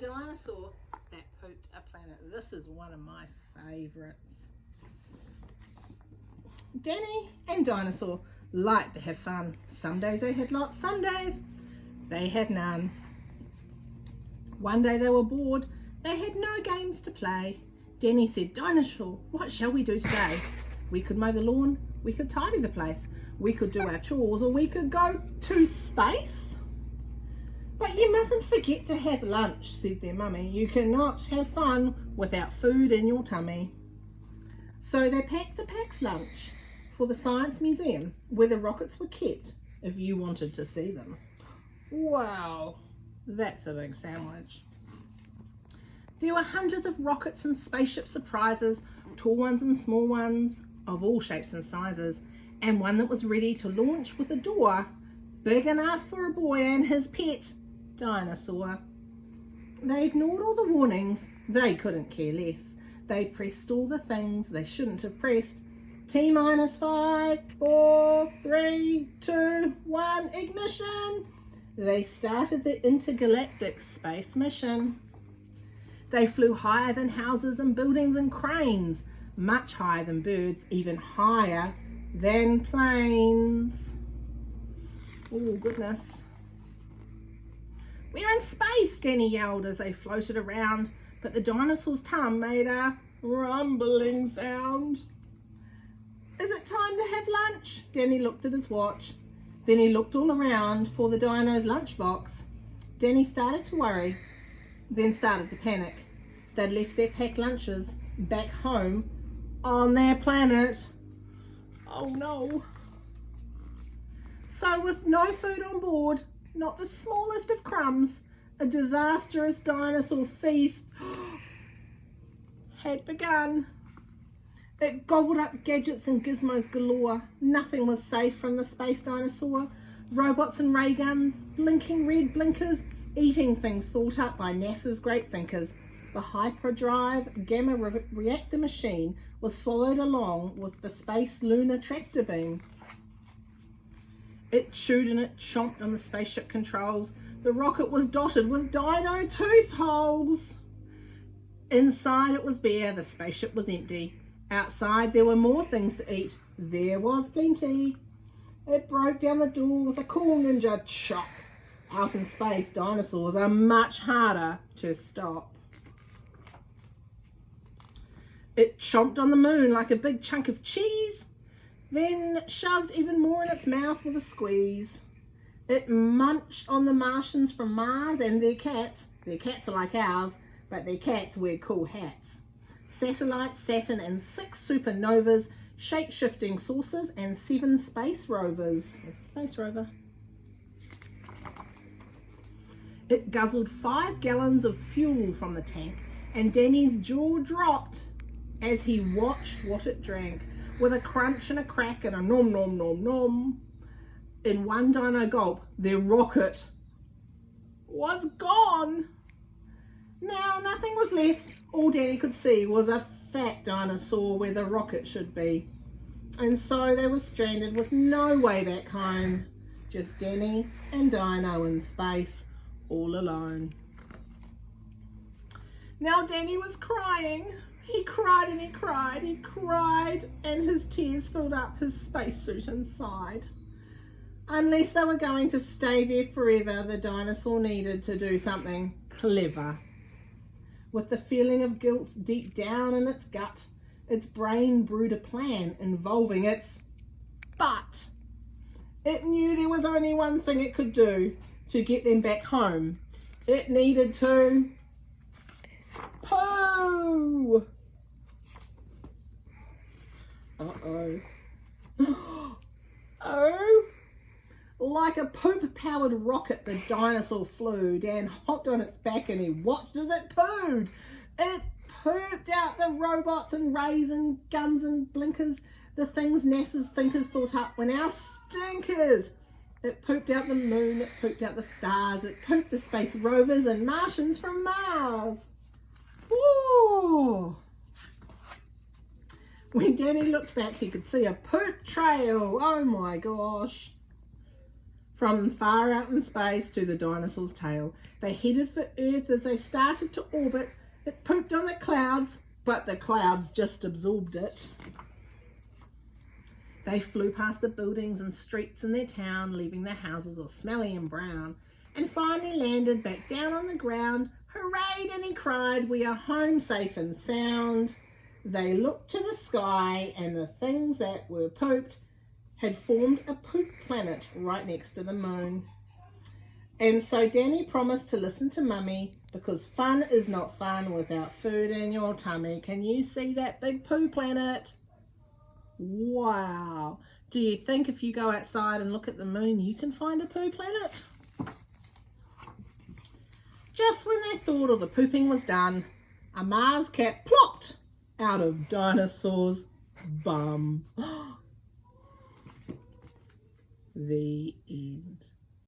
dinosaur that pooped a planet. This is one of my favourites. Danny and Dinosaur liked to have fun. Some days they had lots, some days they had none. One day they were bored. They had no games to play. Danny said, "Dinosaur, what shall we do today? We could mow the lawn, we could tidy the place, we could do our chores, or we could go to space." "But you mustn't forget to have lunch," said their mummy. "You cannot have fun without food in your tummy." So they packed a packed lunch for the Science Museum, where the rockets were kept, if you wanted to see them. Wow, that's a big sandwich. There were hundreds of rockets and spaceship surprises, tall ones and small ones, of all shapes and sizes, and one that was ready to launch with a door big enough for a boy and his pet, Dinosaur. They ignored all the warnings. They couldn't care less. They pressed all the things they shouldn't have pressed. T-5, 4, 3, 2, 1, ignition! They started the intergalactic space mission. They flew higher than houses and buildings and cranes, much higher than birds, even higher than planes. Oh, goodness. "We're in space," Danny yelled as they floated around, but the dinosaur's tongue made a rumbling sound. "Is it time to have lunch?" Danny looked at his watch. Then he looked all around for the dino's lunchbox. Danny started to worry, then started to panic. They'd left their packed lunches back home on their planet. Oh no. So with no food on board, not the smallest of crumbs, a disastrous dinosaur feast had begun. It gobbled up gadgets and gizmos galore. Nothing was safe from the space dinosaur. Robots and ray guns, blinking red blinkers, eating things thought up by NASA's great thinkers. The hyperdrive gamma reactor machine was swallowed along with the space lunar tractor beam. It chewed and it chomped on the spaceship controls. The rocket was dotted with dino tooth holes. Inside it was bare, the spaceship was empty. Outside there were more things to eat. There was plenty. It broke down the door with a cool ninja chop. Out in space, dinosaurs are much harder to stop. It chomped on the moon like a big chunk of cheese, then shoved even more in its mouth with a squeeze. It munched on the Martians from Mars and their cats. Their cats are like ours, but their cats wear cool hats. Satellites, Saturn and 6 supernovas, shape-shifting saucers and 7 space rovers. There's a space rover. It guzzled 5 gallons of fuel from the tank, and Danny's jaw dropped as he watched what it drank. With a crunch and a crack and a nom nom nom nom, in one dino gulp, their rocket was gone. Now nothing was left. All Danny could see was a fat dinosaur where the rocket should be. And so they were stranded with no way back home. Just Danny and Dino in space, all alone. Now Danny was crying. He cried and he cried, he cried, and his tears filled up his spacesuit inside. Unless they were going to stay there forever, the dinosaur needed to do something clever. With the feeling of guilt deep down in its gut, its brain brewed a plan involving its butt. It knew there was only one thing it could do to get them back home. It needed to poo. Uh-oh. Oh. Like a poop-powered rocket, the dinosaur flew. Dan hopped on its back and he watched as it pooed. It pooped out the robots and rays and guns and blinkers, the things NASA's thinkers thought up when our stinkers. It pooped out the moon, it pooped out the stars, it pooped the space rovers and Martians from Mars. Woo! When Danny looked back, he could see a poop trail. Oh my gosh. From far out in space to the dinosaur's tail. They headed for Earth. As they started to orbit, it pooped on the clouds, but the clouds just absorbed it. They flew past the buildings and streets in their town, leaving their houses all smelly and brown, and finally landed back down on the ground. Hooray, Danny cried, we are home safe and sound. They looked to the sky, and the things that were pooped had formed a poop planet right next to the moon. And so Danny promised to listen to Mummy, because fun is not fun without food in your tummy. Can you see that big poo planet? Wow. Do you think if you go outside and look at the moon, you can find a poo planet? Just when they thought all the pooping was done, a Mars cat plopped out of Dinosaur's bum. The end.